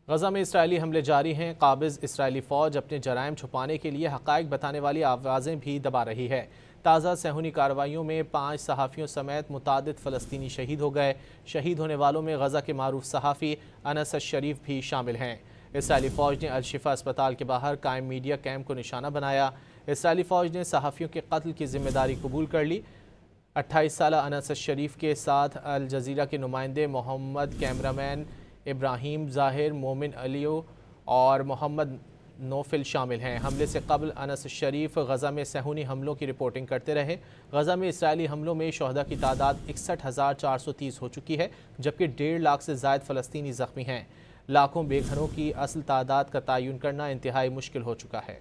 गजा में इसराइली हमले जारी हैं। काबिज इसराइली फ़ौज अपने जराइम छुपाने के लिए हक़ाइक़ बताने वाली आवाज़ें भी दबा रही है। ताज़ा सेहूनी कार्रवाइयों में 5 सहाफ़ियों समेत मुतादिद फ़लस्तीनी शहीद हो गए। शहीद होने वालों में गजा के मारूफ सहाफ़ी अनस शरीफ भी शामिल हैं। इसराइली फ़ौज ने अल-शिफ़ा अस्पताल के बाहर कायम मीडिया कैंप को निशाना बनाया। इसराइली फ़ौज ने सहाफ़ियों के कत्ल की जिम्मेदारी कबूल कर ली। 28 साला अनस शरीफ के साथ अल जज़ीरा के नुमाइंदे मोहम्मद, कैमरामैन इब्राहिम ज़ाहिर, मोमिन अलियो और मोहम्मद नौफिल शामिल हैं। हमले से कबल अनस शरीफ गजा में सेहूनी हमलों की रिपोर्टिंग करते रहे। गजा में इसराइली हमलों में शहदा की तादाद 61,430 हो चुकी है, जबकि 1.5 लाख से ज़ायद फ़लस्तीनी ज़ख्मी हैं। लाखों बेघरों की असल तादाद का तयन करना इंतहाई मुश्किल हो चुका है।